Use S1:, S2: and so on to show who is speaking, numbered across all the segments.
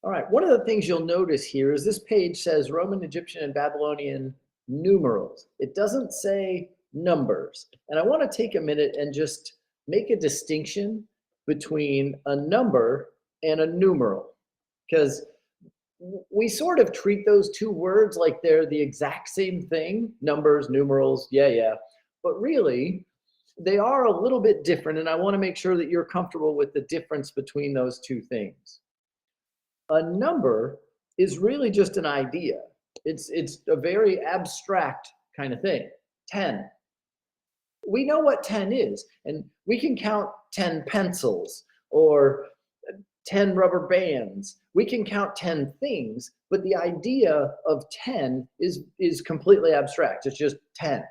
S1: All right, one of the things you'll notice here is this page says Roman, Egyptian, and Babylonian numerals. It doesn't say numbers. And I want to take a minute and just make a distinction between a number and a numeral, because we sort of treat those two words like they're the exact same thing, numbers, numerals, yeah. But really, they are a little bit different, and I want to make sure that you're comfortable with the difference between those two things. A number is really just an idea. It's a very abstract kind of thing. 10. We know what 10 is, and we can count 10 pencils or 10 rubber bands. We can count 10 things, but the idea of 10 is completely abstract. It's just 10.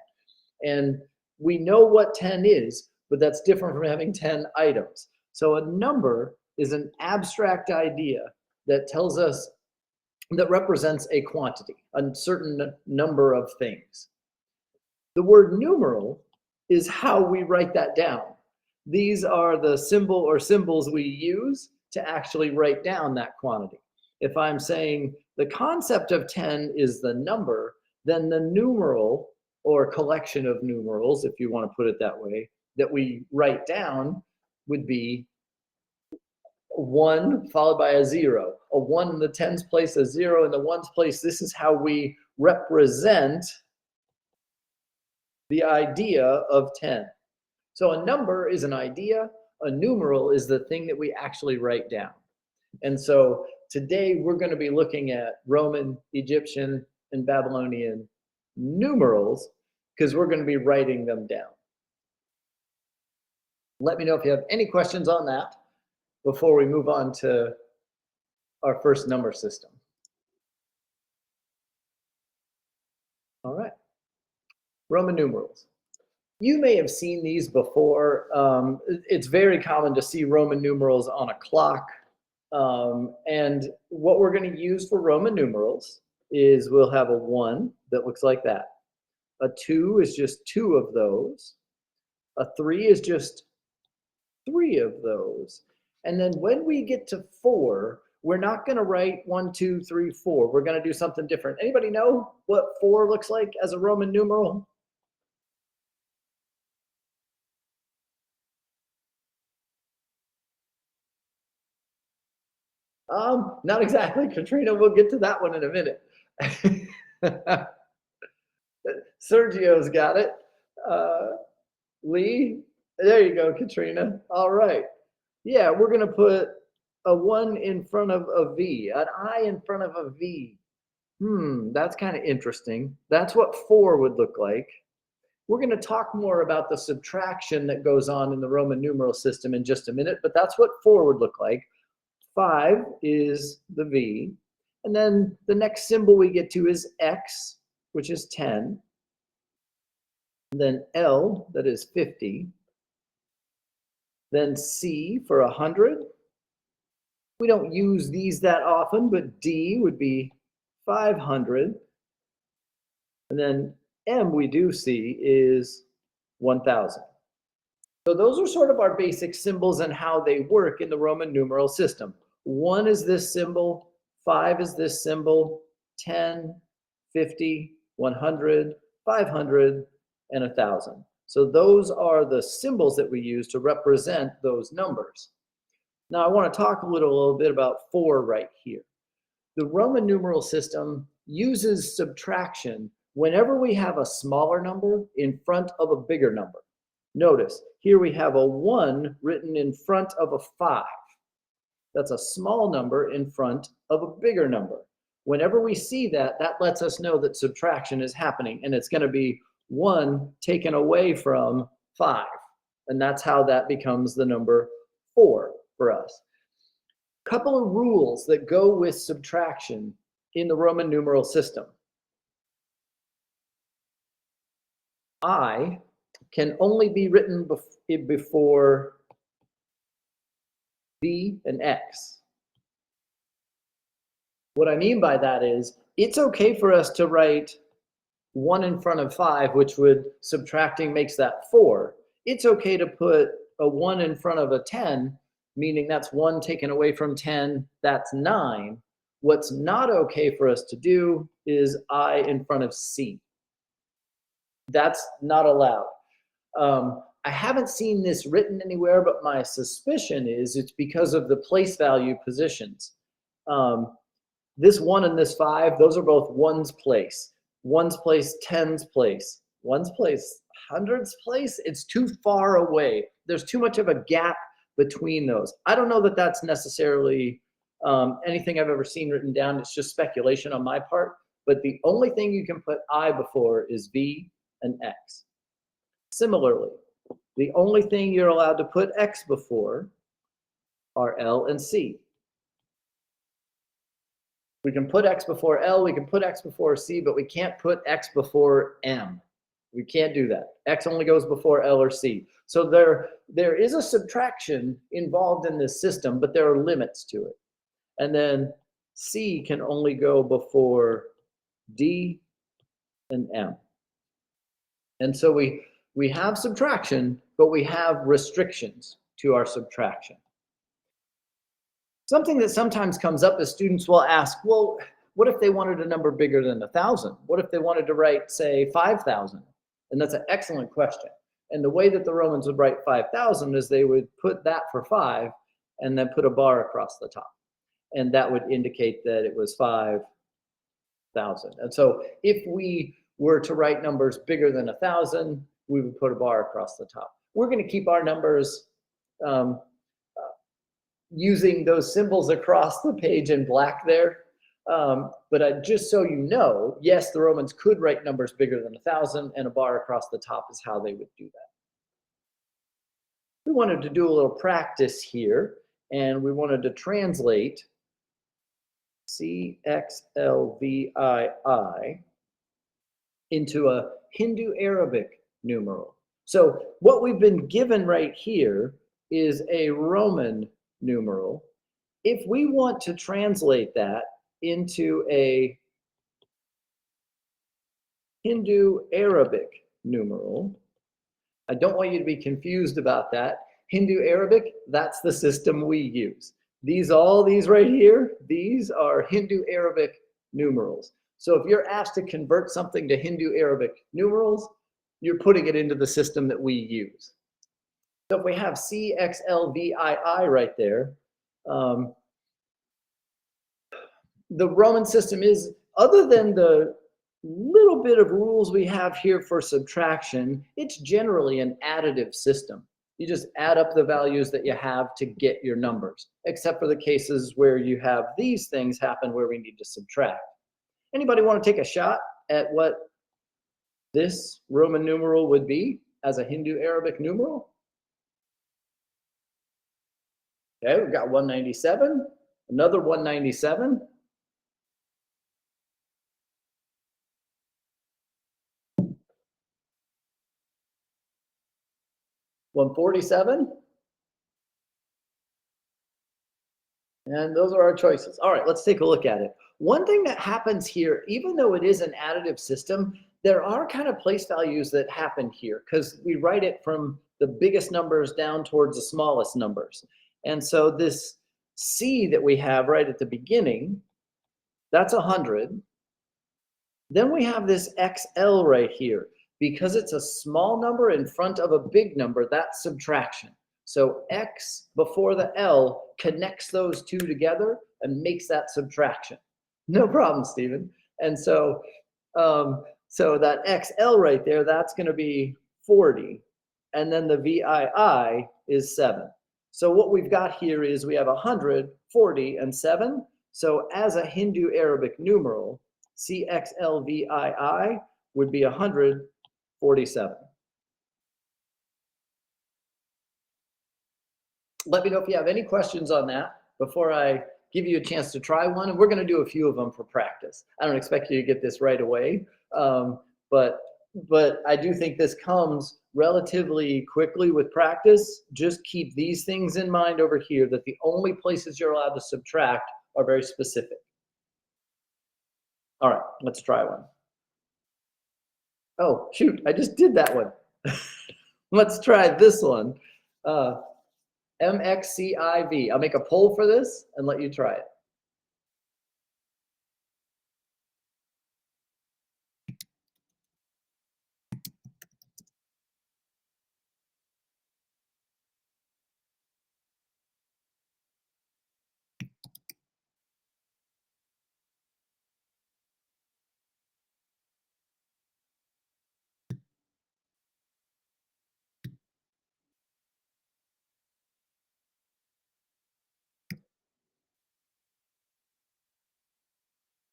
S1: And we know what 10 is, but that's different from having 10 items. So a number is an abstract idea that tells us, that represents a quantity, a certain number of things. The word numeral is how we write that down. These are the symbol or symbols we use to actually write down that quantity. If I'm saying the concept of 10 is the number, then the numeral or collection of numerals, if you want to put it that way, that we write down would be 1 followed by a 0. A 1 in the tens place, a 0 in the ones place. This is how we represent the idea of 10. So a number is an idea. A numeral is the thing that we actually write down. And so today we're going to be looking at Roman, Egyptian, and Babylonian numerals because we're going to be writing them down. Let me know if you have any questions on that before we move on to our first number system. All right, Roman numerals. You may have seen these before. It's very common to see Roman numerals on a clock. And what we're going to use for Roman numerals is we'll have a 1 that looks like that. A 2 is just 2 of those. A 3 is just 3 of those. And then when we get to 4, we're not going to write 1, 2, 3, 4. We're going to do something different. Anybody know what 4 looks like as a Roman numeral? Not exactly, Katrina. We'll get to that one in a minute. Sergio's got it. Lee, there you go, Katrina. All right. Yeah, we're going to put a 1 in front of a V, an I in front of a V. That's kind of interesting. That's what 4 would look like. We're going to talk more about the subtraction that goes on in the Roman numeral system in just a minute, but that's what 4 would look like. 5 is the V. And then the next symbol we get to is X, which is 10. And then L, that is 50. Then C for 100. We don't use these that often, but D would be 500. And then M we do see is 1,000. So those are sort of our basic symbols and how they work in the Roman numeral system. 1 is this symbol, 5 is this symbol, 10, 50, 100, 500, and 1,000. So those are the symbols that we use to represent those numbers. Now I want to talk a little bit about 4 right here. The Roman numeral system uses subtraction whenever we have a smaller number in front of a bigger number. Notice, here we have a 1 written in front of a 5. That's a small number in front of a bigger number. Whenever we see that, that lets us know that subtraction is happening, and it's going to be 1 taken away from 5. And that's how that becomes the number 4 for us. A couple of rules that go with subtraction in the Roman numeral system. I can only be written before V and X. What I mean by that is it's okay for us to write 1 in front of 5, which would, subtracting makes that 4. It's okay to put a 1 in front of a 10, meaning that's 1 taken away from 10, that's 9. What's not okay for us to do is I in front of C. That's not allowed. I haven't seen this written anywhere, but my suspicion is it's because of the place value positions. This 1 and this 5, those are both 1's place. 1's place, 10's place. 1's place, 100's place. It's too far away. There's too much of a gap between those. I don't know that that's necessarily anything I've ever seen written down. It's just speculation on my part. But the only thing you can put I before is V and X. Similarly, the only thing you're allowed to put X before are L and C. We can put X before L, we can put X before C, but we can't put X before M. We can't do that. X only goes before L or C. So there is a subtraction involved in this system, but there are limits to it. And then C can only go before D and M. And so we have subtraction, but we have restrictions to our subtraction. Something that sometimes comes up is students will ask, well, what if they wanted a number bigger than 1,000? What if they wanted to write, say, 5,000? And that's an excellent question. And the way that the Romans would write 5,000 is they would put that for 5 and then put a bar across the top. And that would indicate that it was 5,000. And so if we were to write numbers bigger than 1,000, we would put a bar across the top. We're going to keep our numbers using those symbols across the page in black there. But just so you know, yes, the Romans could write numbers bigger than 1,000, and a bar across the top is how they would do that. We wanted to do a little practice here, and we wanted to translate CXLVII into a Hindu Arabic numeral. So what we've been given right here is a Roman numeral. If we want to translate that into a Hindu Arabic numeral, I don't want you to be confused about that. Hindu Arabic, that's the system we use. All these right here, these are Hindu Arabic numerals. So if you're asked to convert something to Hindu Arabic numerals, you're putting it into the system that we use. So if we have CXLVII right there, the Roman system is, other than the little bit of rules we have here for subtraction, it's generally an additive system. You just add up the values that you have to get your numbers, except for the cases where you have these things happen where we need to subtract. Anybody want to take a shot at what this Roman numeral would be as a Hindu Arabic numeral? Okay, we've got 197, another 197. $147. And those are our choices. All right, let's take a look at it. One thing that happens here, even though it is an additive system, there are kind of place values that happen here because we write it from the biggest numbers down towards the smallest numbers. And so this C that we have right at the beginning, that's 100. Then we have this XL right here. Because it's a small number in front of a big number, that's subtraction. So X before the L connects those two together and makes that subtraction. No problem, Stephen. And so, so that XL right there, that's going to be 40. And then the VII is 7. So what we've got here is we have 100, 40, and 7. So as a Hindu Arabic numeral, CXLVII would be 147. Let me know if you have any questions on that before I give you a chance to try one. And we're going to do a few of them for practice. I don't expect you to get this right away, but I do think this comes relatively quickly with practice. Just keep these things in mind over here, that the only places you're allowed to subtract are very specific. All right, let's try one. Oh, shoot, I just did that one. Let's try this one. MXCIV. I'll make a poll for this and let you try it.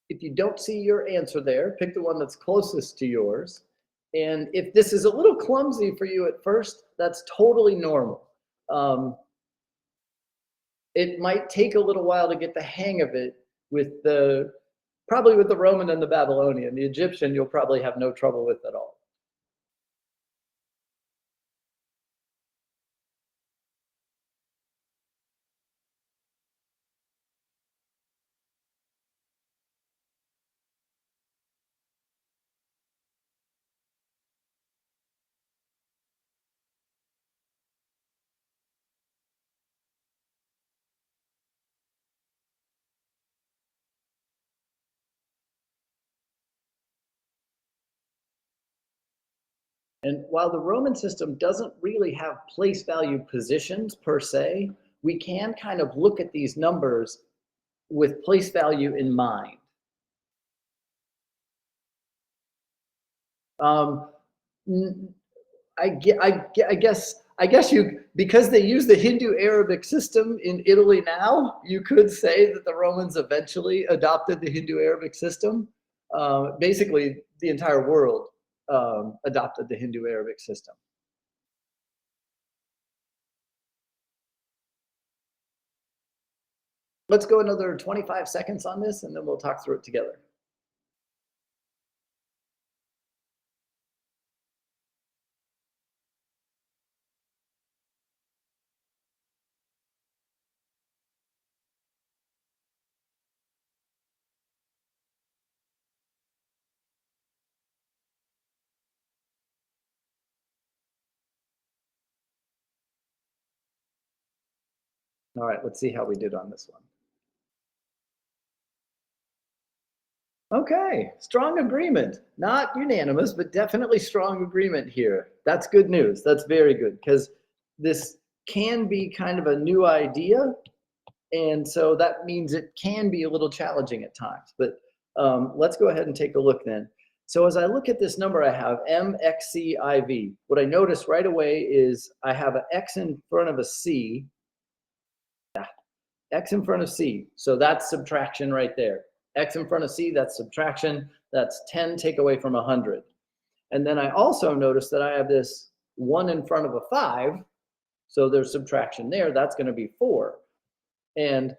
S1: If you don't see your answer there, pick the one that's closest to yours. And if this is a little clumsy for you at first, that's totally normal. It might take a little while to get the hang of it probably with the Roman and the Babylonian. The Egyptian, you'll probably have no trouble with at all. And while the Roman system doesn't really have place value positions per se, we can kind of look at these numbers with place value in mind. Um, I guess you, because they use the Hindu-Arabic system in Italy now, you could say that the Romans eventually adopted the Hindu-Arabic system. Basically, the entire world adopted the Hindu-Arabic system. Let's go another 25 seconds on this, and then we'll talk through it together. All right, let's see how we did on this one. Okay, strong agreement. Not unanimous, but definitely strong agreement here. That's good news. That's very good, because this can be kind of a new idea. And so that means it can be a little challenging at times. But let's go ahead and take a look then. So as I look at this number I have, MXCIV, what I notice right away is I have an X in front of a C. X in front of C. So that's subtraction right there. X in front of C, that's subtraction. That's 10 take away from 100. And then I also notice that I have this 1 in front of a 5. So there's subtraction there. That's going to be 4. And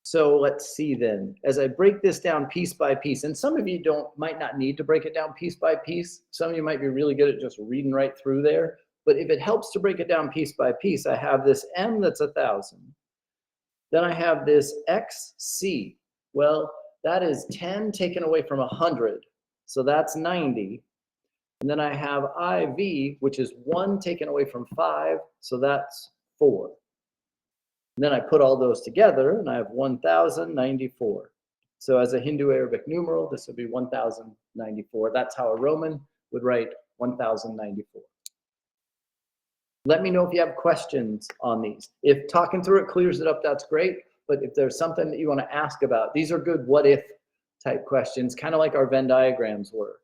S1: so let's see then, as I break this down piece by piece, and some of you might not need to break it down piece by piece. Some of you might be really good at just reading right through there. But if it helps to break it down piece by piece, I have this M that's 1,000. Then I have this XC. Well, that is 10 taken away from 100. So that's 90. And then I have IV, which is 1 taken away from 5. So that's 4. And then I put all those together and I have 1,094. So as a Hindu-Arabic numeral, this would be 1,094. That's how a Roman would write 1,094. Let me know if you have questions on these. If talking through it clears it up, that's great. But if there's something that you want to ask about, these are good what if type questions, kind of like our Venn diagrams were.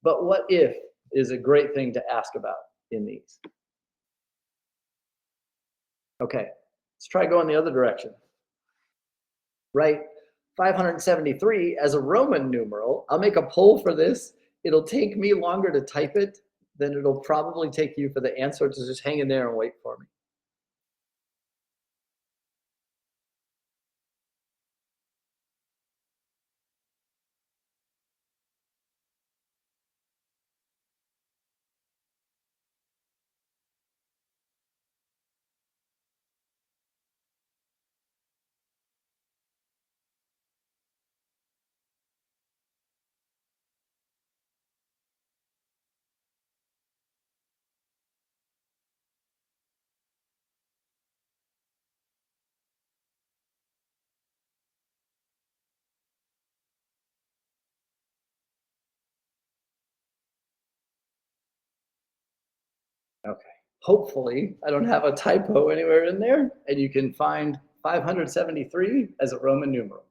S1: But what if is a great thing to ask about in these. Okay, let's try going the other direction. Right, 573 as a Roman numeral. I'll make a poll for this. It'll take me longer to type it than it'll probably take you for the answer, to just hang in there and wait for me. Okay. Hopefully, I don't have a typo anywhere in there, and you can find 573 as a Roman numeral.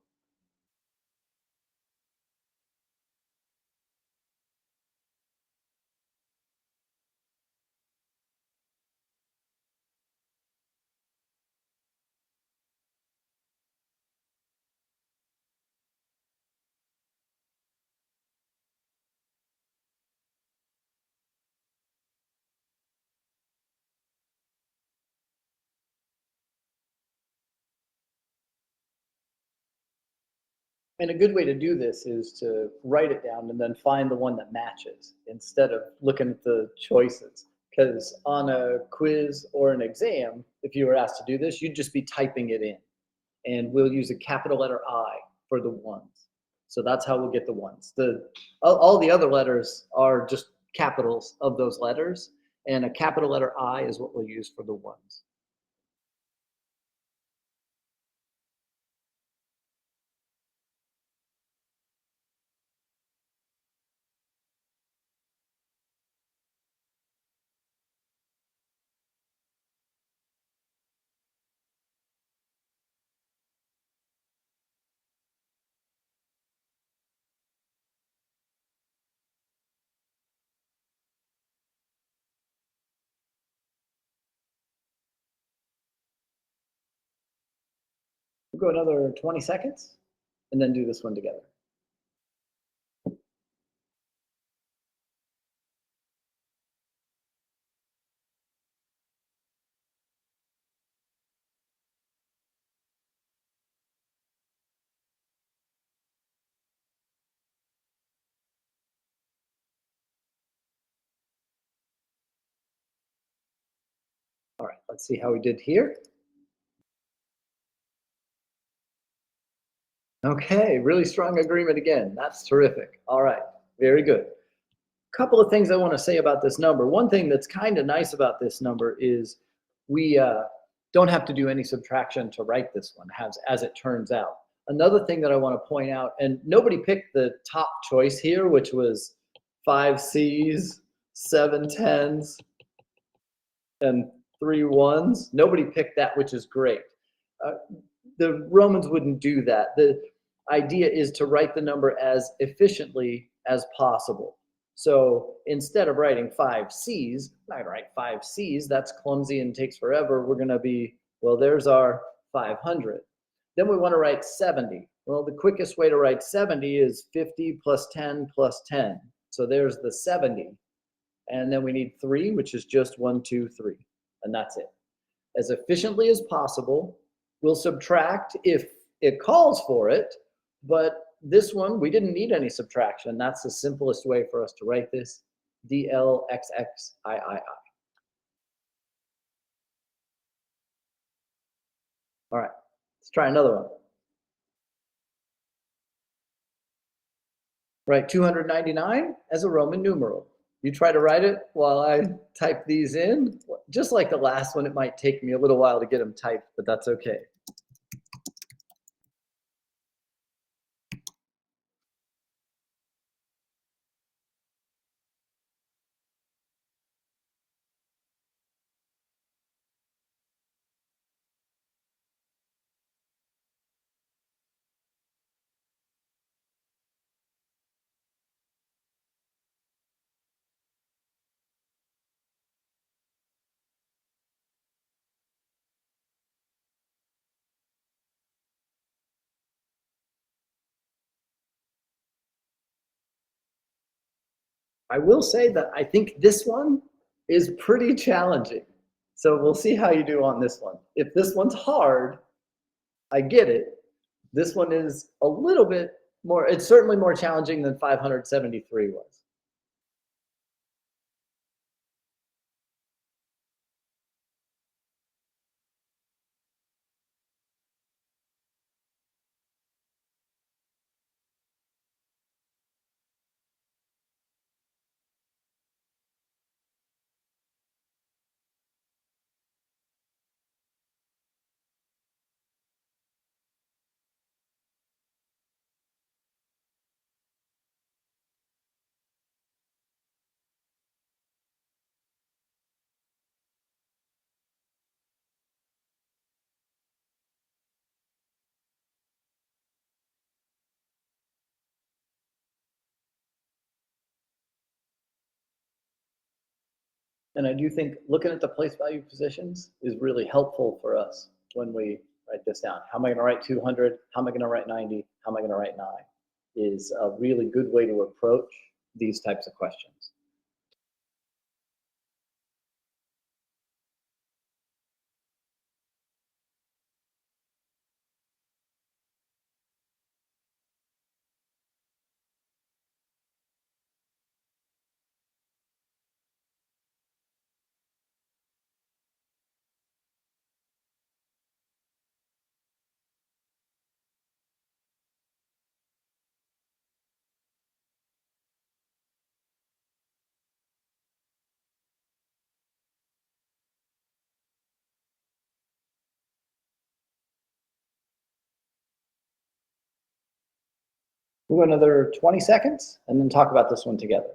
S1: And a good way to do this is to write it down and then find the one that matches instead of looking at the choices. Because on a quiz or an exam, if you were asked to do this, you'd just be typing it in. And we'll use a capital letter I for the ones. So that's how we'll get the ones. All the other letters are just capitals of those letters, and a capital letter I is what we'll use for the ones. We'll go another 20 seconds and then do this one together. All right, let's see how we did here. Okay, really strong agreement again. That's terrific. All right, very good. Couple of things I want to say about this number. One thing that's kind of nice about this number is we don't have to do any subtraction to write this one, as it turns out. Another thing that I want to point out, and nobody picked the top choice here, which was 5 C's, 7 10s, and 3 1s. Nobody picked that, which is great. Uh, the Romans wouldn't do that. The idea is to write the number as efficiently as possible. So instead of writing 5 C's, I'm not gonna write 5 C's, that's clumsy and takes forever. We're gonna be, well, there's our 500. Then we wanna write 70. Well, the quickest way to write 70 is 50 plus 10 plus 10. So there's the 70. And then we need 3, which is just 1, 2, 3. And that's it. As efficiently as possible. We'll subtract if it calls for it, but this one, we didn't need any subtraction. That's the simplest way for us to write this, DLXXIII. All right, let's try another one. Write 299 as a Roman numeral. You try to write it while I type these in. Just like the last one, it might take me a little while to get them typed, but that's okay. I will say that I think this one is pretty challenging. So we'll see how you do on this one. If this one's hard, I get it. This one is a little bit more, it's certainly more challenging than 573 was. And I do think looking at the place value positions is really helpful for us when we write this down. How am I going to write 200? How am I going to write 90? How am I going to write 9? Is a really good way to approach these types of questions. We'll go another 20 seconds and then talk about this one together.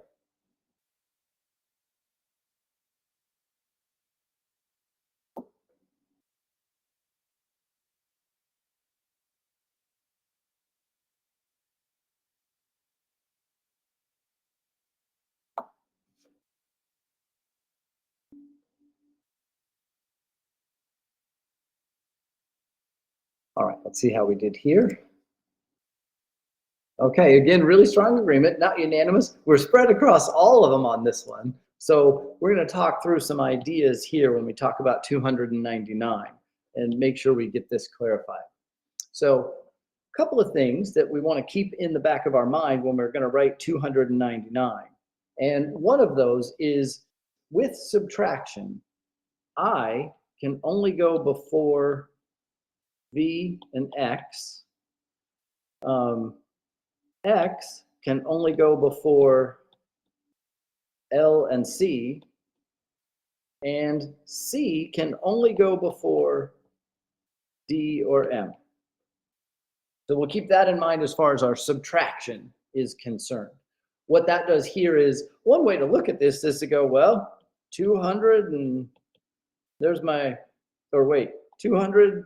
S1: All right, let's see how we did here. Okay, again, really strong agreement, not unanimous. We're spread across all of them on this one. So we're going to talk through some ideas here when we talk about 299 and make sure we get this clarified. So a couple of things that we want to keep in the back of our mind when we're going to write 299. And one of those is with subtraction, I can only go before V and X. X can only go before L and C, and C can only go before D or M. So we'll keep that in mind as far as our subtraction is concerned. What that does here is, one way to look at this is to go, well, 200 and there's my, or wait, 200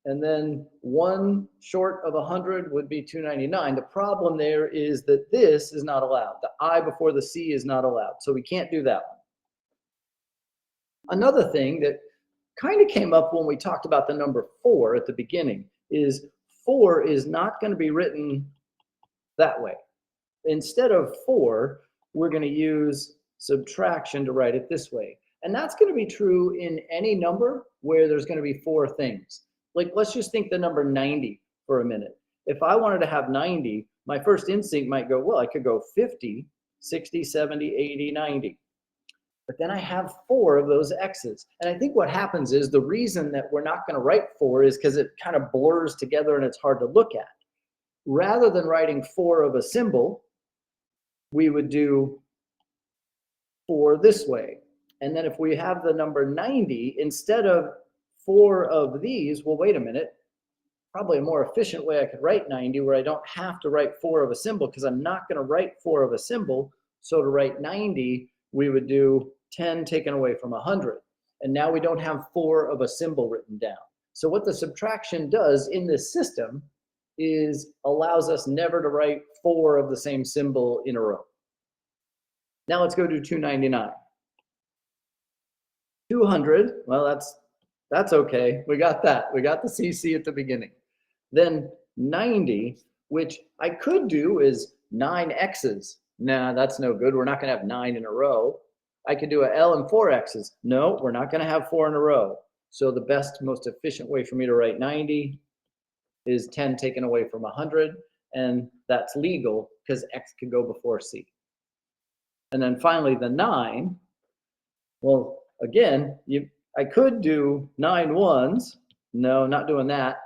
S1: and then 1 short of 100 would be 299. The problem there is that this is not allowed. The I before the C is not allowed. So we can't do that one. Another thing that kind of came up when we talked about the number 4 at the beginning is 4 is not going to be written that way. Instead of 4, we're going to use subtraction to write it this way. And that's going to be true in any number where there's going to be 4 things. Like, let's just think the number 90 for a minute. If I wanted to have 90, my first instinct might go, well, I could go 50, 60, 70, 80, 90. But then I have 4 of those X's. And I think what happens is the reason that we're not going to write 4 is because it kind of blurs together and it's hard to look at. Rather than writing 4 of a symbol, we would do 4 this way. And then if we have the number 90, instead of 4 of these, well, wait a minute, probably a more efficient way I could write 90 where I don't have to write 4 of a symbol because I'm not going to write 4 of a symbol. So to write 90, we would do 10 taken away from 100. And now we don't have 4 of a symbol written down. So what the subtraction does in this system is allows us never to write 4 of the same symbol in a row. Now let's go to 299. 200, well, that's okay. We got that. We got the CC at the beginning. Then 90, which I could do is 9 X's. Nah, that's no good. We're not going to have 9 in a row. I could do a L and 4 X's. No, we're not going to have 4 in a row. So the best, most efficient way for me to write 90 is 10 taken away from 100. And that's legal because X can go before C. And then finally, the 9. Well, again, I could do 9 ones. No, not doing that.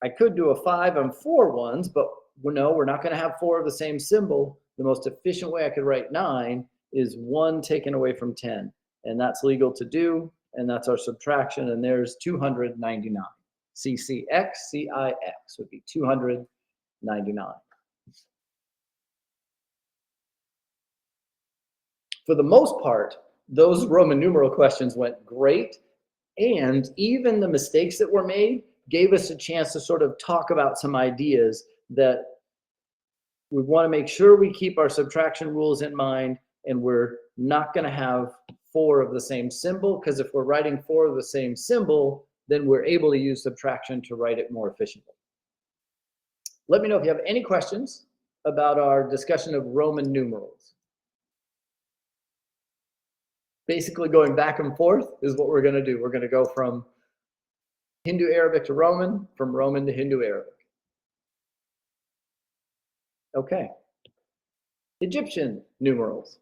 S1: I could do a 5 and 4 ones, but no, we're not going to have 4 of the same symbol. The most efficient way I could write 9 is 1 taken away from 10. And that's legal to do. And that's our subtraction. And there's 299. CCX, CIX would be 299. For the most part, those Roman numeral questions went great. And even the mistakes that were made gave us a chance to sort of talk about some ideas that we want to make sure we keep our subtraction rules in mind, and we're not going to have 4 of the same symbol, because if we're writing 4 of the same symbol, then we're able to use subtraction to write it more efficiently. Let me know if you have any questions about our discussion of Roman numerals. Basically, going back and forth is what we're going to do. We're going to go from Hindu Arabic to Roman, from Roman to Hindu Arabic. Okay. Egyptian numerals.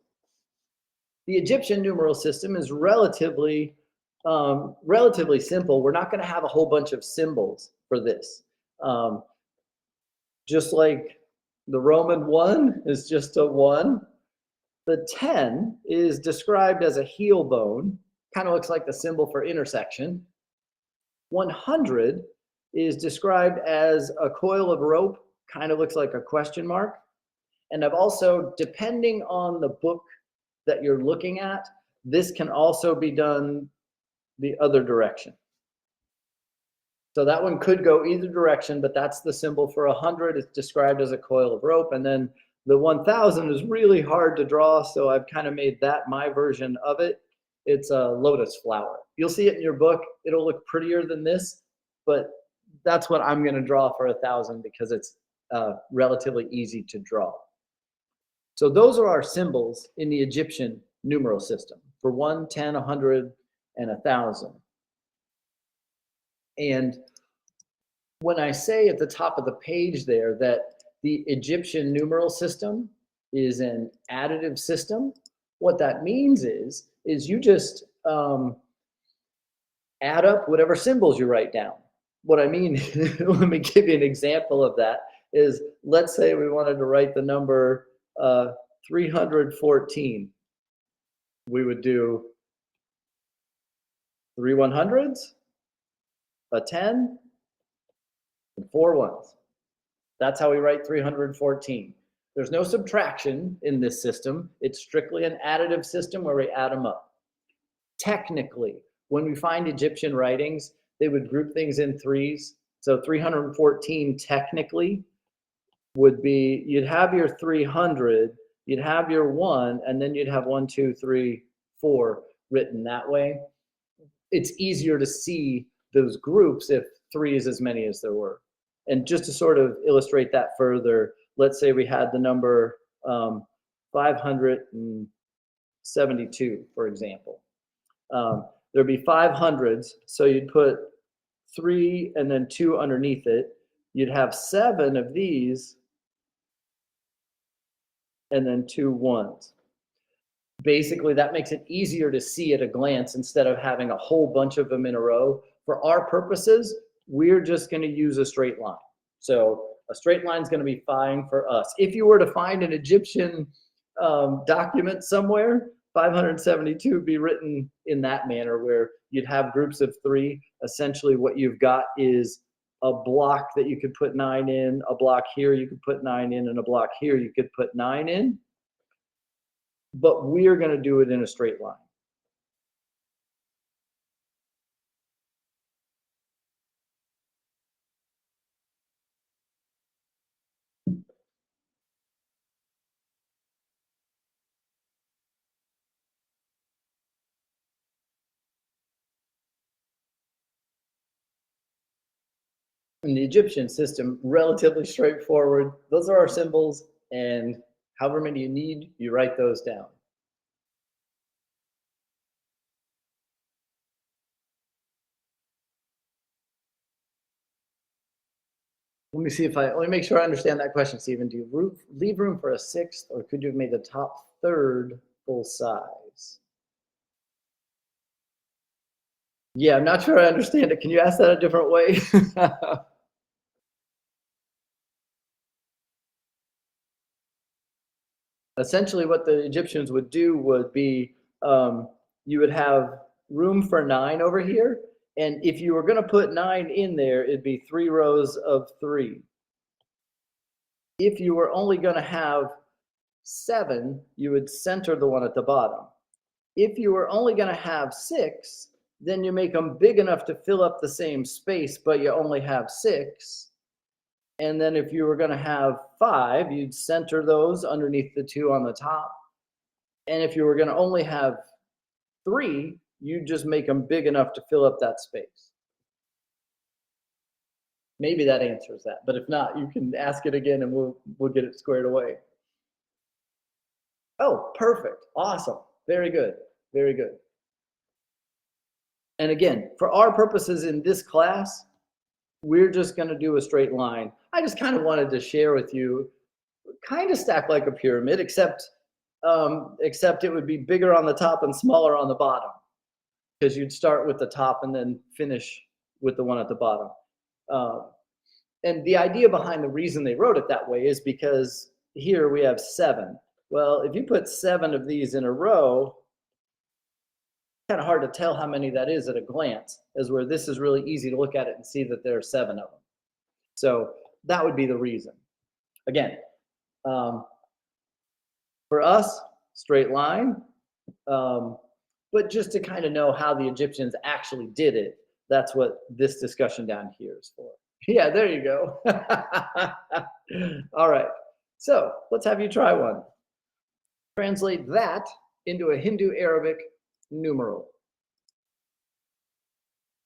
S1: The Egyptian numeral system is relatively simple. We're not going to have a whole bunch of symbols for this. Just like the Roman 1 is just a 1, the 10 is described as a heel bone, kind of looks like the symbol for intersection. 100 is described as a coil of rope, kind of looks like a question mark. And I've also, depending on the book that you're looking at, this can also be done the other direction. So that one could go either direction, but that's the symbol for 100. It's described as a coil of rope. And then the 1000 is really hard to draw, so I've kind of made that my version of it. It's a lotus flower. You'll see it in your book. It'll look prettier than this, but that's what I'm going to draw for 1000 because it's relatively easy to draw. So those are our symbols in the Egyptian numeral system for 1, 10, 100, and 1000. And when I say at the top of the page there that the Egyptian numeral system is an additive system, what that means is you just add up whatever symbols you write down. What I mean, let me give you an example of that, is let's say we wanted to write the number 314. We would do 3 100s, a 10, and 4 ones. That's how we write 314. There's no subtraction in this system. It's strictly an additive system where we add them up. Technically, when we find Egyptian writings, they would group things in threes. So 314 technically would be, you'd have your 300, you'd have your 1, and then you'd have 1, 2, 3, 4 written that way. It's easier to see those groups if 3 is as many as there were. And just to sort of illustrate that further, let's say we had the number 572, for example. There'd be 500s, so you'd put 3 and then 2 underneath it. You'd have 7 of these, and then 2 ones. Basically, that makes it easier to see at a glance instead of having a whole bunch of them in a row. For our purposes, we're just going to use a straight line. So a straight line is going to be fine for us. If you were to find an Egyptian document somewhere, 572 would be written in that manner where you'd have groups of 3. Essentially what you've got is a block that you could put 9 in, a block here you could put 9 in, and a block here you could put 9 in. But we're going to do it in a straight line. In the Egyptian system, relatively straightforward. Those are our symbols, and however many you need, you write those down. Let me see if let me make sure I understand that question, Stephen. Do you leave room for a 6th, or could you have made the top third full size? Yeah, I'm not sure I understand it. Can you ask that a different way? Essentially, what the Egyptians would do would be you would have room for 9 over here. And if you were going to put 9 in there, it'd be 3 rows of 3. If you were only going to have 7, you would center the one at the bottom. If you were only going to have 6, then you make them big enough to fill up the same space, but you only have 6. And then if you were going to have 5, you'd center those underneath the 2 on the top. And if you were going to only have 3, you just make them big enough to fill up that space. Maybe that answers that, but if not, you can ask it again and we'll get it squared away. Oh, perfect. Awesome. Very good. Very good. And again, for our purposes in this class, we're just going to do a straight line. I just kind of wanted to share with you, kind of stack like a pyramid, except it would be bigger on the top and smaller on the bottom, because you'd start with the top and then finish with the one at the bottom. And the idea behind the reason they wrote it that way is because here we have 7. Well, if you put 7 of these in a row, kind of hard to tell how many that is at a glance, as where this is really easy to look at it and see that there are 7 of them. So that would be the reason. Again, for us, straight line, but just to kind of know how the Egyptians actually did it, that's what this discussion down here is for. Yeah, there you go. All right, so let's have you try one. Translate that into a Hindu-Arabic numeral.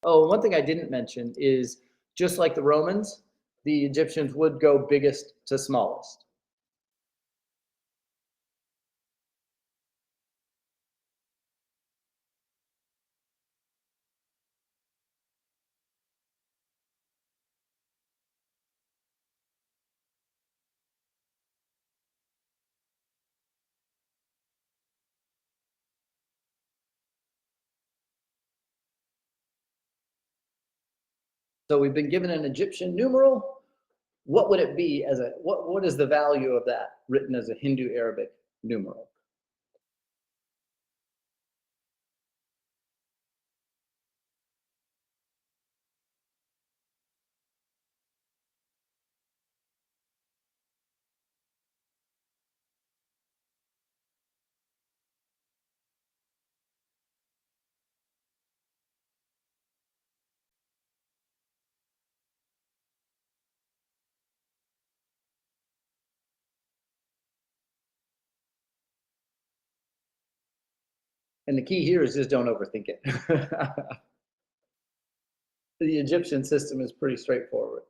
S1: Oh, one thing I didn't mention is, just like the Romans, the Egyptians would go biggest to smallest. So we've been given an Egyptian numeral. What would it be as a, what is the value of that written as a Hindu-Arabic numeral? And the key here is just don't overthink it. The Egyptian system is pretty straightforward.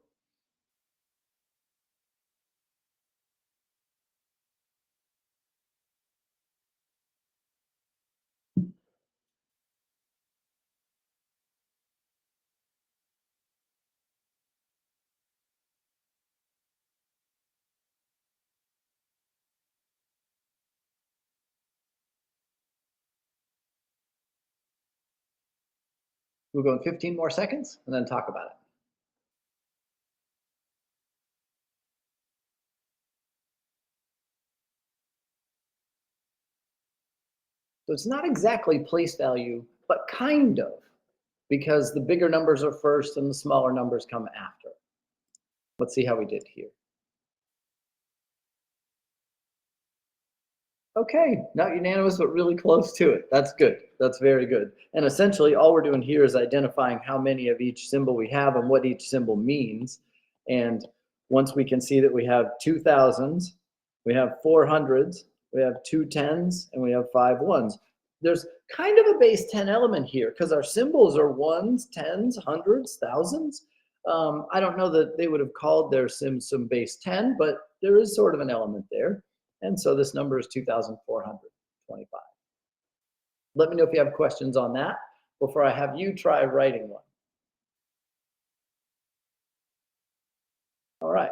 S1: We'll go in 15 more seconds and then talk about it. So it's not exactly place value, but kind of, because the bigger numbers are first and the smaller numbers come after. Let's see how we did here. Okay, not unanimous, but really close to it. That's good. That's very good. And essentially, all we're doing here is identifying how many of each symbol we have and what each symbol means. And once we can see that we have 2,000s, we have 400s, we have 2 10s, and we have 5 1s. There's kind of a base 10 element here because our symbols are 1s, 10s, 100s, thousands. I don't know that they would have called their sim some base 10, but there is sort of an element there. And so this number is 2,425. Let me know if you have questions on that before I have you try writing one. All right.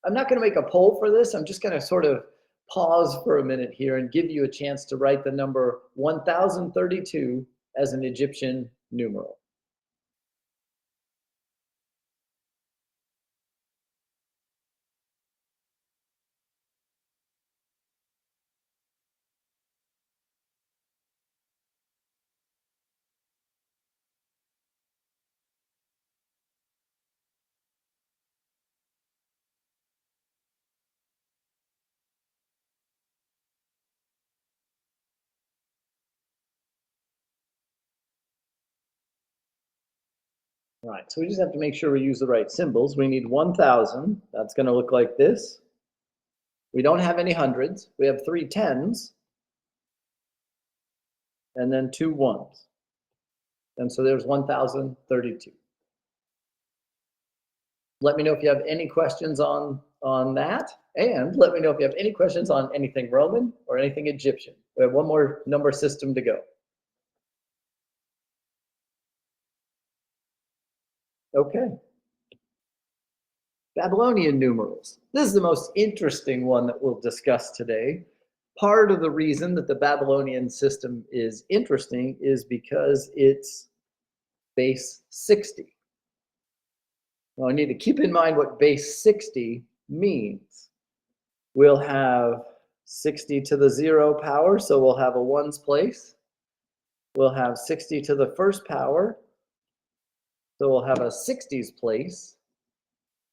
S1: I'm not going to make a poll for this. I'm just going to sort of pause for a minute here and give you a chance to write the number 1032 as an Egyptian numeral. All right, so we just have to make sure we use the right symbols. We need 1,000. That's going to look like this. We don't have any hundreds. We have 3 10s. and then 2 ones. And so there's 1,032. Let me know if you have any questions on that, and let me know if you have any questions on anything Roman or anything Egyptian. We have one more number system to go. Okay. Babylonian numerals. This is the most interesting one that we'll discuss today. Part of the reason that the Babylonian system is interesting is because it's base 60. Well, I need to keep in mind what base 60 means. We'll have 60 to the 0 power, so we'll have a ones place. We'll have 60 to the first power, so we'll have a 60s place.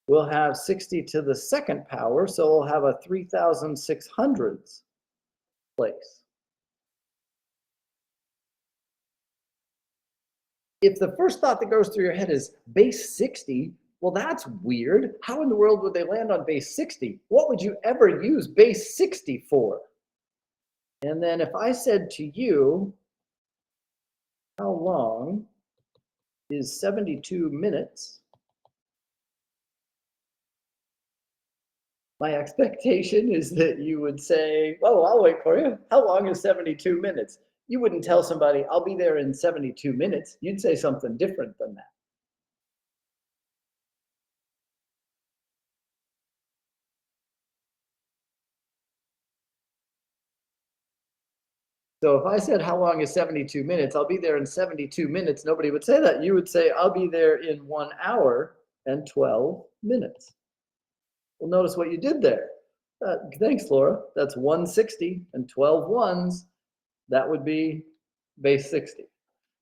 S1: We'll have 60 to the second power, so we'll have a 3,600s place. If the first thought that goes through your head is base 60, well, that's weird. How in the world would they land on base 60? What would you ever use base 60 for? And then if I said to you, how long is 72 minutes? My expectation is that you would say, oh, I'll wait for you. How long is 72 minutes? You wouldn't tell somebody, I'll be there in 72 minutes. You'd say something different than that. So if I said, how long is 72 minutes? I'll be there in 72 minutes. Nobody would say that. You would say, I'll be there in 1 hour and 12 minutes. Well, notice what you did there. Thanks, Laura. That's 160 and 12 ones. That would be base 60.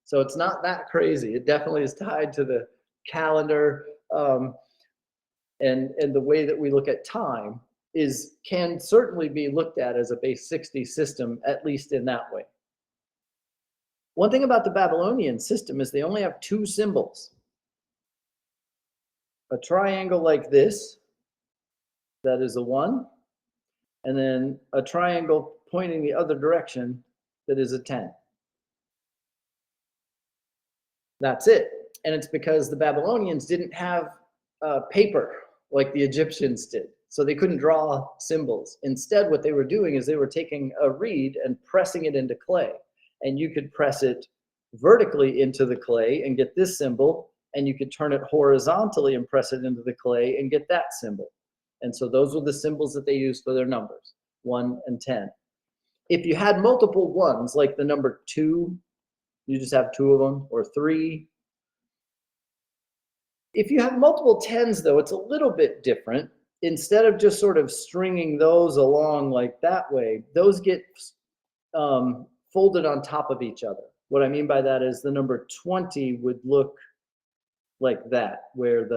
S1: So it's not that crazy. It definitely is tied to the calendar, and the way that we look at time can certainly be looked at as a base 60 system, at least in that way. One thing about the Babylonian system is they only have 2 symbols. A triangle like this, that is a 1, and then a triangle pointing the other direction, that is a 10. That's it. And it's because the Babylonians didn't have paper like the Egyptians did. So they couldn't draw symbols. Instead, what they were doing is they were taking a reed and pressing it into clay. And you could press it vertically into the clay and get this symbol, and you could turn it horizontally and press it into the clay and get that symbol. And so those were the symbols that they used for their numbers, 1 and 10. If you had multiple ones, like the number 2, you just have 2 of them, or 3. If you have multiple 10s, though, it's a little bit different. Instead of just sort of stringing those along like that way, those get folded on top of each other. What I mean by that is the number 20 would look like that, where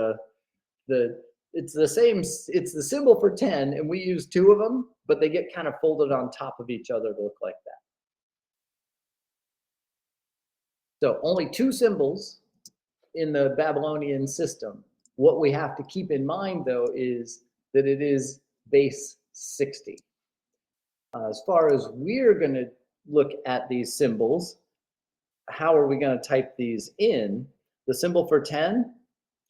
S1: it's the symbol for 10, and we use 2 of them, but they get kind of folded on top of each other to look like that. So only 2 symbols in the Babylonian system. What we have to keep in mind, though, is that it is base 60. As far as we're going to look at these symbols, how are we going to type these in? The symbol for 10,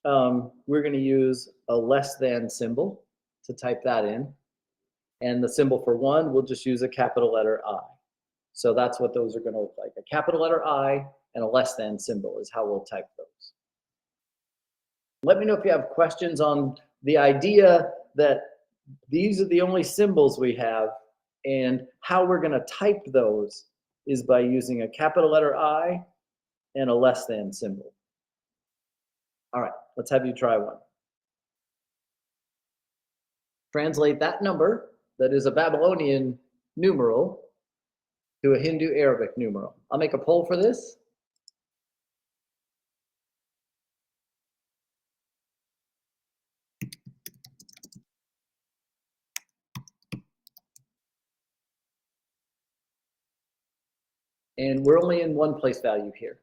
S1: we're going to use a less than symbol to type that in. And the symbol for 1, we'll just use a capital letter I. So that's what those are going to look like. A capital letter I and a less than symbol is how we'll type those. Let me know if you have questions on the idea that these are the only symbols we have, and how we're going to type those is by using a capital letter I and a less than symbol. All right, let's have you try one. Translate that number that is a Babylonian numeral to a Hindu Arabic numeral. I'll make a poll for this. And we're only in one place value here.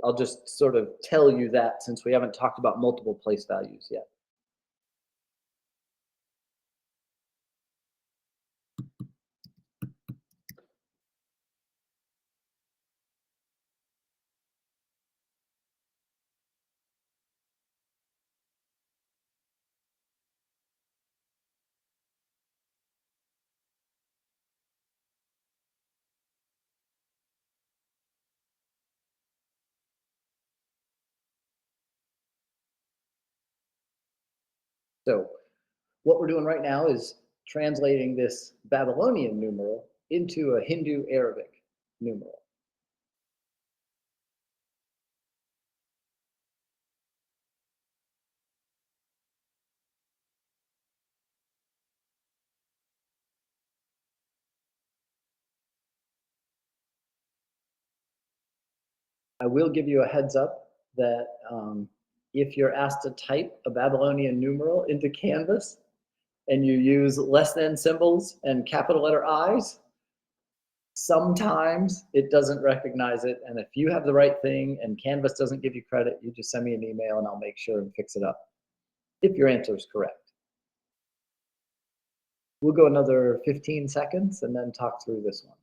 S1: I'll just sort of tell you that since we haven't talked about multiple place values yet. So what we're doing right now is translating this Babylonian numeral into a Hindu Arabic numeral. I will give you a heads up that if you're asked to type a Babylonian numeral into Canvas and you use less than symbols and capital letter I's, sometimes it doesn't recognize it. And if you have the right thing and Canvas doesn't give you credit, you just send me an email and I'll make sure and fix it up if your answer is correct. We'll go another 15 seconds and then talk through this one.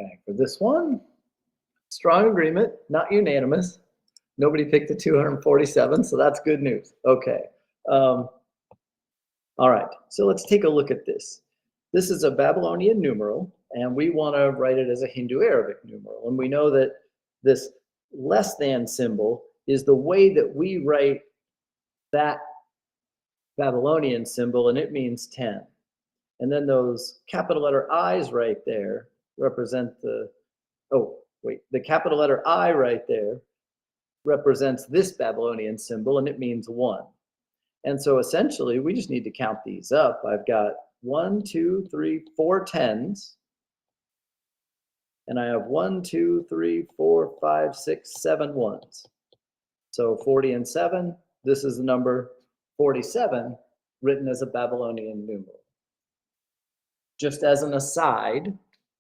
S1: Okay, for this one, strong agreement, not unanimous. Nobody picked the 247, so that's good news. Okay. All right, so let's take a look at this. This is a Babylonian numeral, and we want to write it as a Hindu Arabic numeral. And we know that this less than symbol is the way that we write that Babylonian symbol, and it means 10. And then those capital letter I's right there represent the, the capital letter I right there represents this Babylonian symbol, and it means 1. And so essentially, we just need to count these up. I've got 1, 2, 3, 4 10s. And I have 1, 2, 3, 4, 5, 6, 7 1s. So 40 and 7, this is the number 47 written as a Babylonian numeral. Just as an aside,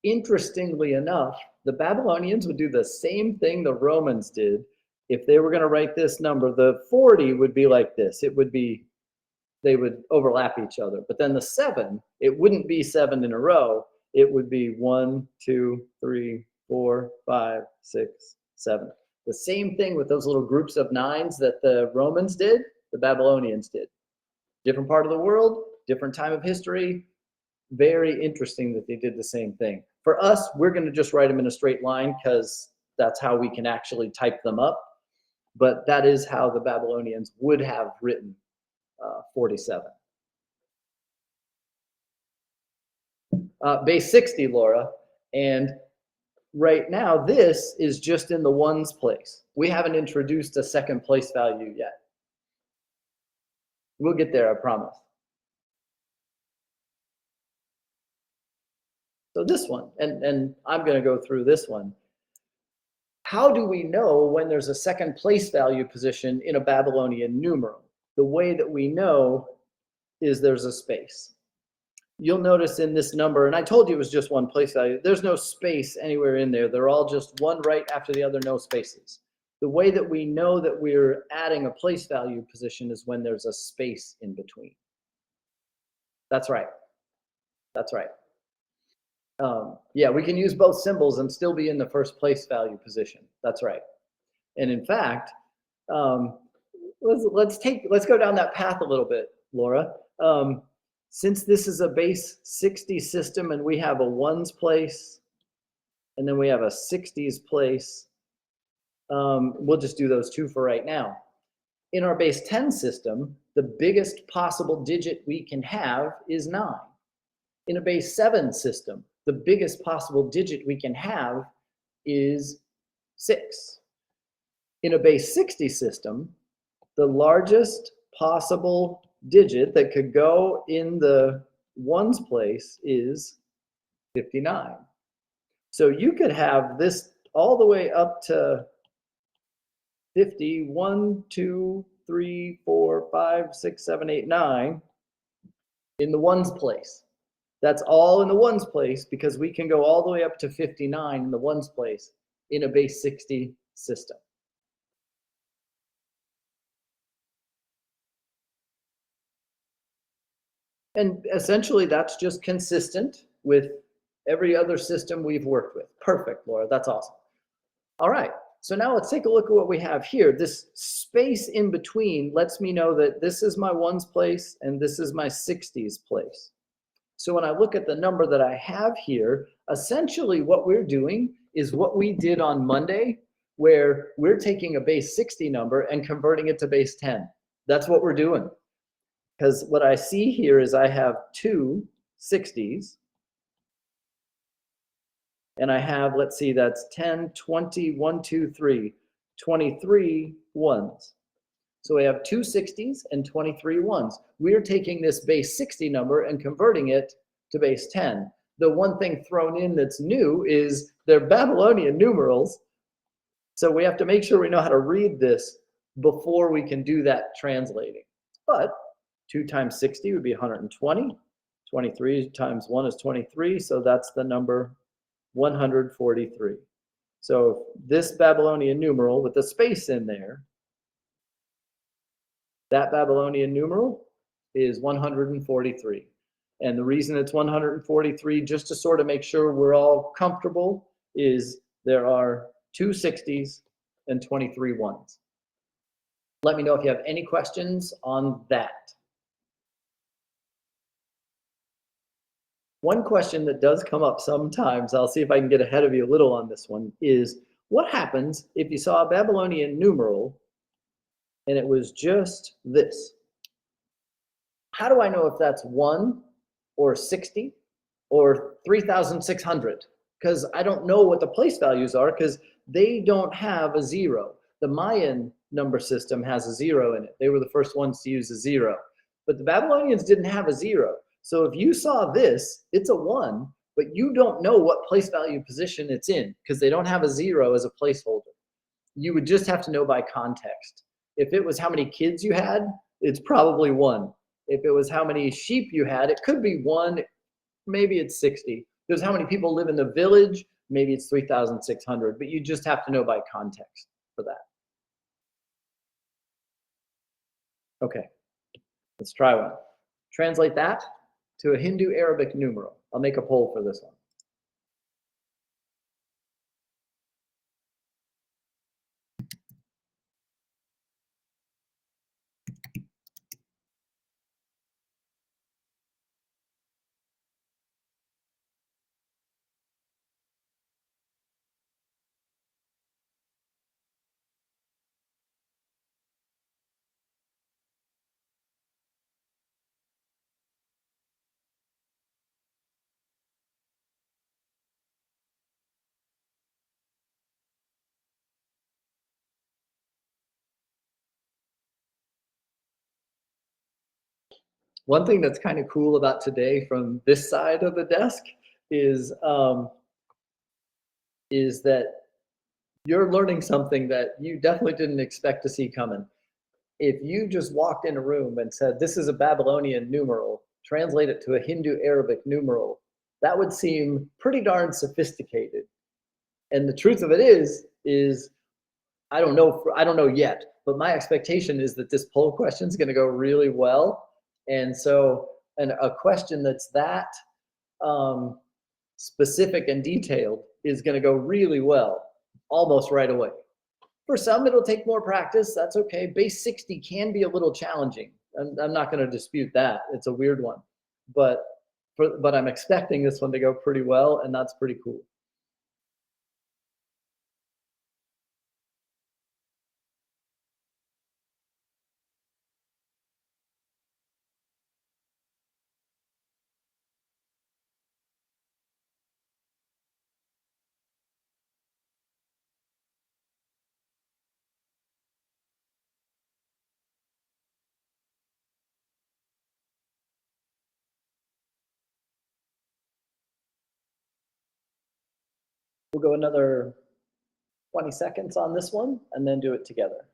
S1: interestingly enough, the Babylonians would do the same thing the Romans did. If they were going to write this number, the 40 would be like this. It would be, they would overlap each other. But then the 7, it wouldn't be 7 in a row. It would be 1, 2, 3, 4, 5, 6, 7. The same thing with those little groups of 9s that the Romans did, the Babylonians did. Different part of the world, different time of history. Very interesting that they did the same thing. For us, we're going to just write them in a straight line because that's how we can actually type them up. But that is how the Babylonians would have written 47. Base 60, Laura. And right now, this is just in the ones place. We haven't introduced a second place value yet. We'll get there, I promise. So this one, and I'm going to go through this one. How do we know when there's a second place value position in a Babylonian numeral? The way that we know is there's a space. You'll notice in this number, and I told you it was just one place value, there's no space anywhere in there. They're all just one right after the other, no spaces. The way that we know that we're adding a place value position is when there's a space in between. That's right. That's right. Yeah, we can use both symbols and still be in the first place value position. That's right. And in fact, let's go down that path a little bit, Laura. Since this is a base 60 system and we have a ones place and then we have a 60s place, we'll just do those two for right now. In our base 10 system, the biggest possible digit we can have is 9. In a base 7 system, the biggest possible digit we can have is 6. In a base 60 system, the largest possible digit that could go in the ones place is 59. So you could have this all the way up to 50, 1, 2, 3, 4, 5, 6, 7, 8, 9 in the ones place. That's all in the ones place because we can go all the way up to 59 in the ones place in a base 60 system. And essentially that's just consistent with every other system we've worked with. Perfect, Laura, that's awesome. All right, so now let's take a look at what we have here. This space in between lets me know that this is my ones place and this is my 60s place. So when I look at the number that I have here, essentially what we're doing is what we did on Monday, where we're taking a base 60 number and converting it to base 10. That's what we're doing. Because what I see here is I have two 60s, and I have, let's see, that's 10, 20, 1, 2, 3, 23 ones. So we have two 60s and 23 ones. We're taking this base 60 number and converting it to base 10. The one thing thrown in that's new is they're Babylonian numerals. So we have to make sure we know how to read this before we can do that translating. But 2 times 60 would be 120. 23 times 1 is 23. So that's the number 143. So this Babylonian numeral with the space in there, that Babylonian numeral is 143. And the reason it's 143, just to sort of make sure we're all comfortable, is there are two 60s and 23 ones. Let me know if you have any questions on that. One question that does come up sometimes, I'll see if I can get ahead of you a little on this one, is what happens if you saw a Babylonian numeral and it was just this? How do I know if that's 1 or 60 or 3,600? Because I don't know what the place values are because they don't have a 0. The Mayan number system has a 0 in it. They were the first ones to use a 0. But the Babylonians didn't have a 0. So if you saw this, it's a 1, but you don't know what place value position it's in because they don't have a 0 as a placeholder. You would just have to know by context. If it was how many kids you had, it's probably 1. If it was how many sheep you had, it could be 1, maybe it's 60. If it was how many people live in the village, maybe it's 3,600, but you just have to know by context for that. Okay, let's try one. Translate that to a Hindu Arabic numeral. I'll make a poll for this one. One thing that's kind of cool about today from this side of the desk is that you're learning something that you definitely didn't expect to see coming. If you just walked in a room and said, this is a Babylonian numeral, translate it to a Hindu Arabic numeral, that would seem pretty darn sophisticated. And the truth of it is I don't know yet, but my expectation is that this poll question is going to go really well. And so a question that's that specific and detailed is going to go really well almost right away. For some, it'll take more practice. That's okay. Base 60 can be a little challenging. I'm not going to dispute that. It's a weird one. But I'm expecting this one to go pretty well, and that's pretty cool. We'll go another 20 seconds on this one and then do it together.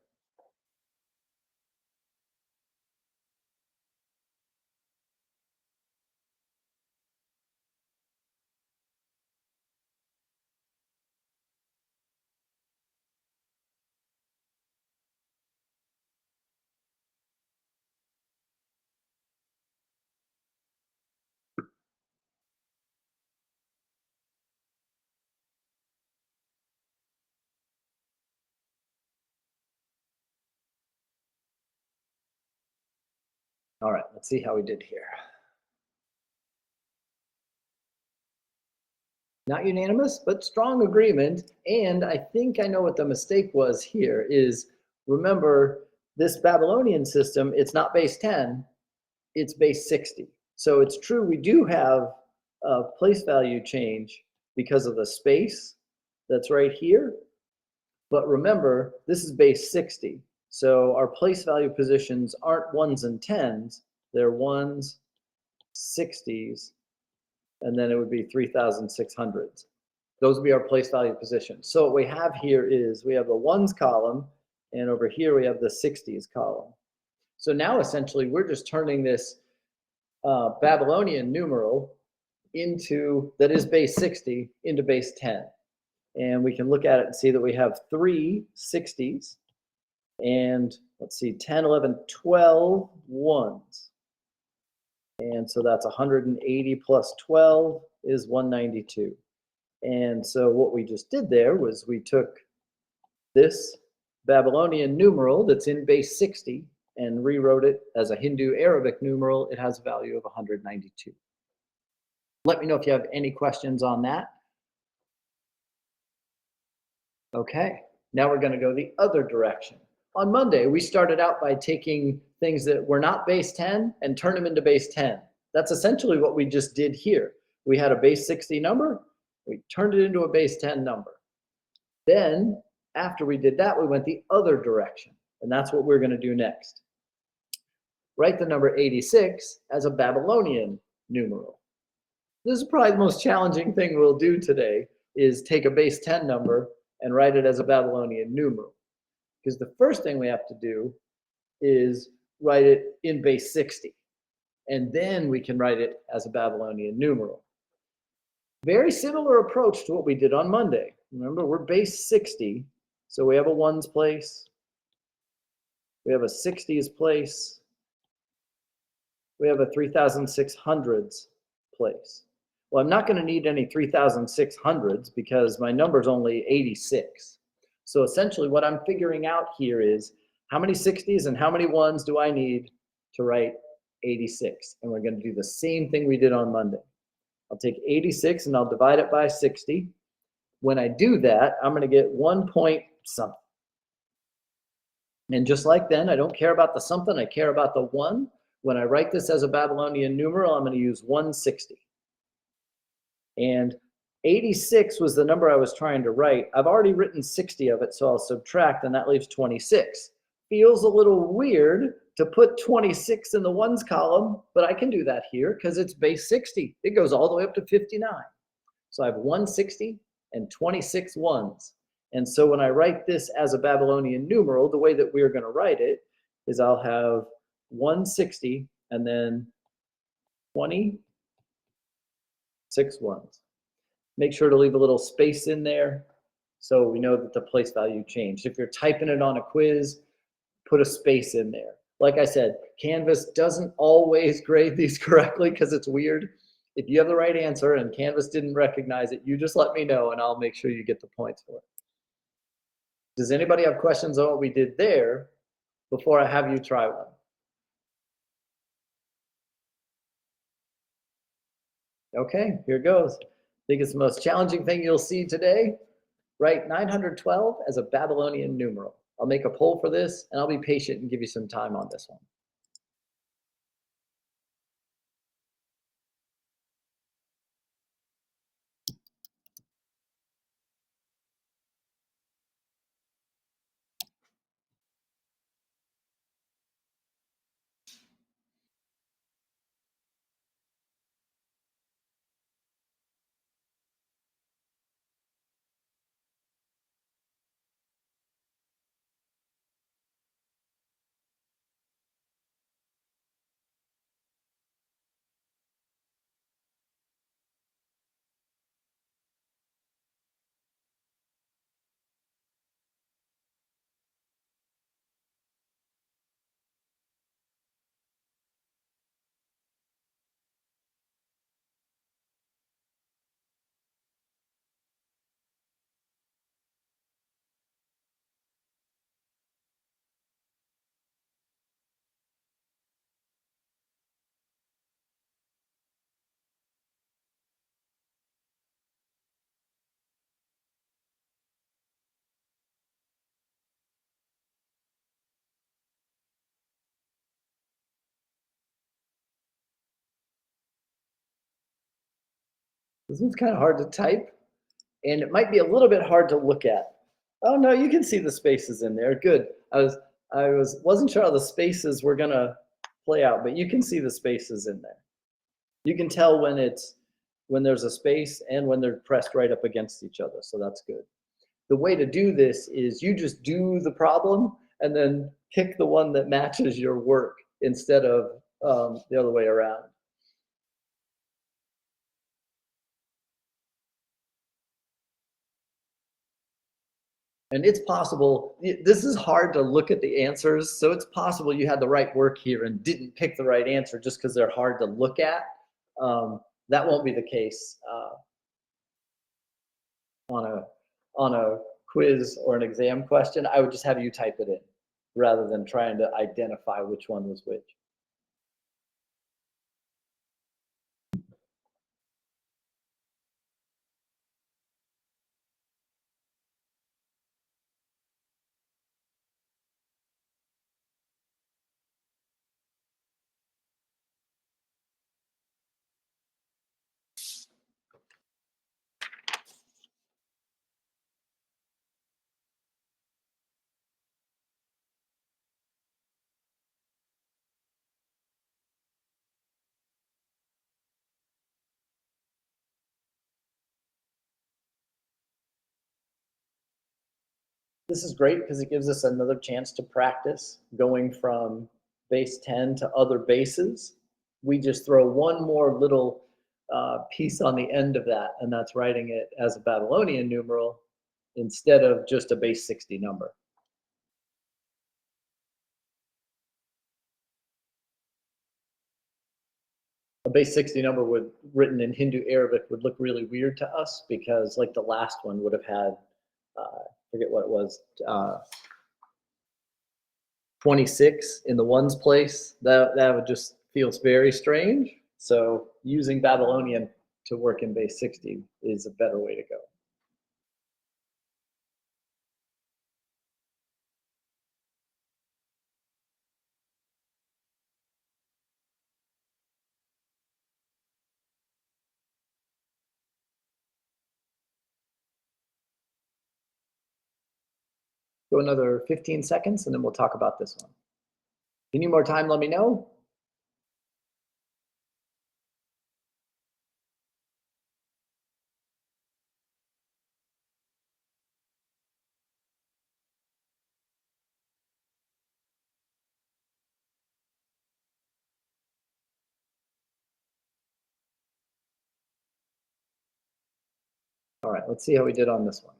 S1: All right, let's see how we did here. Not unanimous, but strong agreement. And I think I know what the mistake was here is, remember, this Babylonian system, it's not base 10, it's base 60. So it's true we do have a place value change because of the space that's right here. But remember, this is base 60. So our place value positions aren't ones and tens, they're ones, 60s, and then it would be 3,600s. Those would be our place value positions. So what we have here is we have the ones column, and over here we have the 60s column. So now essentially we're just turning this Babylonian numeral into, that is base 60, into base 10. And we can look at it and see that we have 3 60s and let's see, 10, 11, 12 ones. And so that's 180 plus 12 is 192. And so what we just did there was we took this Babylonian numeral that's in base 60 and rewrote it as a Hindu Arabic numeral. It has a value of 192. Let me know if you have any questions on that. Okay, now we're going to go the other direction. On Monday, we started out by taking things that were not base 10 and turn them into base 10. That's essentially what we just did here. We had a base 60 number, we turned it into a base 10 number. Then, after we did that, we went the other direction, and that's what we're going to do next. Write the number 86 as a Babylonian numeral. This is probably the most challenging thing we'll do today, is take a base 10 number and write it as a Babylonian numeral. Because the first thing we have to do is write it in base 60. And then we can write it as a Babylonian numeral. Very similar approach to what we did on Monday. Remember, we're base 60, so we have a ones place, we have a 60s place, we have a 3,600s place. Well, I'm not going to need any 3,600s because my number's only 86. So essentially what I'm figuring out here is how many 60s and how many ones do I need to write 86? And we're going to do the same thing we did on Monday. I'll take 86 and I'll divide it by 60. When I do that, I'm going to get 1 point something. And just like then, I don't care about the something, I care about the 1. When I write this as a Babylonian numeral, I'm going to use 160. And 86 was the number I was trying to write. I've already written 60 of it, so I'll subtract, and that leaves 26. Feels a little weird to put 26 in the ones column, but I can do that here because it's base 60. It goes all the way up to 59. So I have 160 and 26 ones. And so when I write this as a Babylonian numeral, the way that we're going to write it is I'll have 160 and then 26 ones. Make sure to leave a little space in there so we know that the place value changed. If you're typing it on a quiz, put a space in there. Like I said, Canvas doesn't always grade these correctly because it's weird. If you have the right answer and Canvas didn't recognize it, you just let me know and I'll make sure you get the points for it. Does anybody have questions on what we did there before I have you try one? Okay, here goes. I think it's the most challenging thing you'll see today. Write 912 as a Babylonian numeral. I'll make a poll for this and I'll be patient and give you some time on this one. This one's kind of hard to type, and it might be a little bit hard to look at. Oh no, you can see the spaces in there. Good. Wasn't sure how the spaces were gonna play out, but you can see the spaces in there. You can tell when there's a space and when they're pressed right up against each other, so that's good. The way to do this is you just do the problem and then pick the one that matches your work instead of the other way around. And it's possible, this is hard to look at the answers, so it's possible you had the right work here and didn't pick the right answer just because they're hard to look at. That won't be the case on a quiz or an exam question. I would just have you type it in rather than trying to identify which one was which. This is great because it gives us another chance to practice going from base 10 to other bases. We just throw one more little piece on the end of that, and that's writing it as a Babylonian numeral instead of just a base 60 number. A base 60 number written in Hindu Arabic would look really weird to us because like the last one would have had, forget what it was, 26 in the ones place. That would just feels very strange. So using Babylonian to work in base 60 is a better way to go. Go another 15 seconds and then we'll talk about this one. If you need more time, let me know. All right, let's see how we did on this one.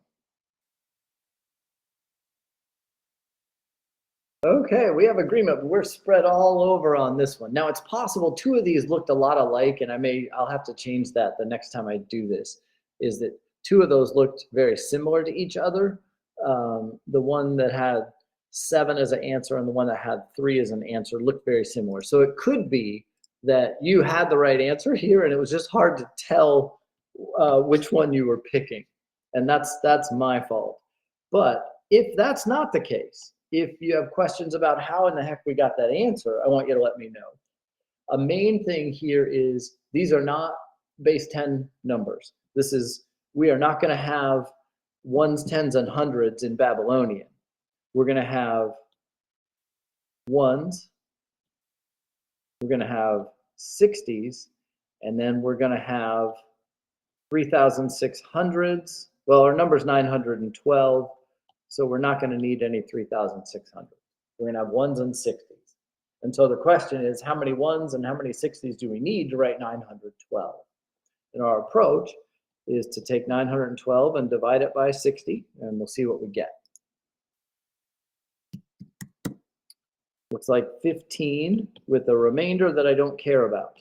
S1: Okay, we have agreement. We're spread all over on this one. Now it's possible two of these looked a lot alike, and I'll have to change that the next time I do this, is that two of those looked very similar to each other. The one that had 7 as an answer and the one that had 3 as an answer looked very similar. So it could be that you had the right answer here and it was just hard to tell which one you were picking. And that's my fault. But if that's not the case, if you have questions about how in the heck we got that answer, I want you to let me know. A main thing here is these are not base 10 numbers. We are not going to have ones, tens, and hundreds in Babylonian. We're going to have ones, we're going to have 60s, and then we're going to have 3,600s. Well, our number is 912, so we're not going to need any 3,600. We're going to have ones and 60s. And so the question is, how many ones and how many 60s do we need to write 912? And our approach is to take 912 and divide it by 60, and we'll see what we get. Looks like 15 with a remainder that I don't care about.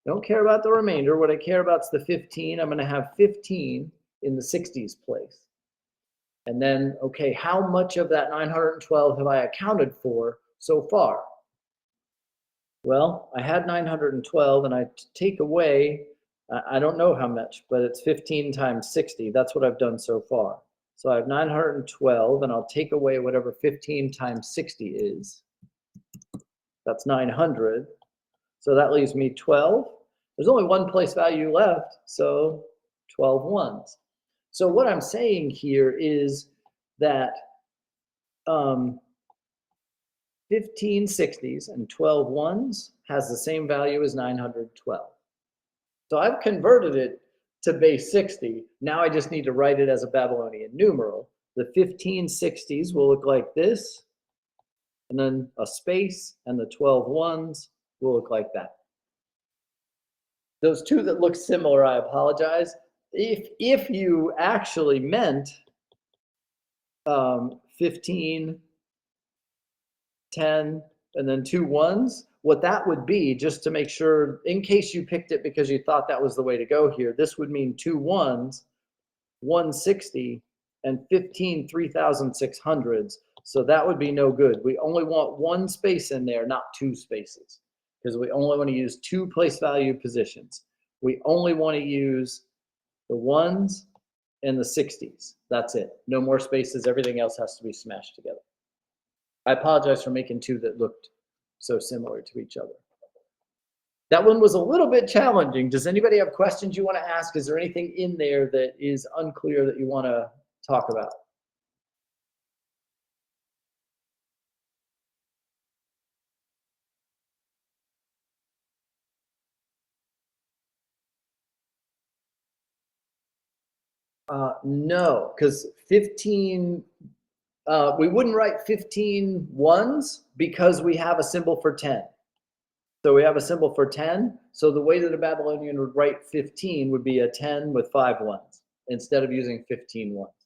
S1: I don't care about the remainder. What I care about is the 15. I'm going to have 15 in the 60s place. And then, okay, how much of that 912 have I accounted for so far? Well, I had 912 and I take away, I don't know how much, but it's 15 times 60. That's what I've done so far. So I have 912 and I'll take away whatever 15 times 60 is. That's 900. So that leaves me 12. There's only one place value left, so 12 ones. So what I'm saying here is that 15 60s and 12 ones has the same value as 912. So I've converted it to base 60. Now I just need to write it as a Babylonian numeral. The 15 60s will look like this, and then a space, and the 12 ones will look like that. Those two that look similar, I apologize. If you actually meant 15, 10, and then 2 ones, what that would be, just to make sure, in case you picked it because you thought that was the way to go here, this would mean 2 ones, 160, and 15 3600s. So that would be no good. We only want 1 space in there, not 2 spaces, because we only want to use 2 place value positions. We only want to use the 1s and the 60s. That's it. No more spaces. Everything else has to be smashed together. I apologize for making 2 that looked so similar to each other. That one was a little bit challenging. Does anybody have questions you want to ask? Is there anything in there that is unclear that you want to talk about? No, because 15, we wouldn't write 15 ones because we have a symbol for 10. So we have a symbol for 10. So the way that a Babylonian would write 15 would be a 10 with 5 ones instead of using 15 ones.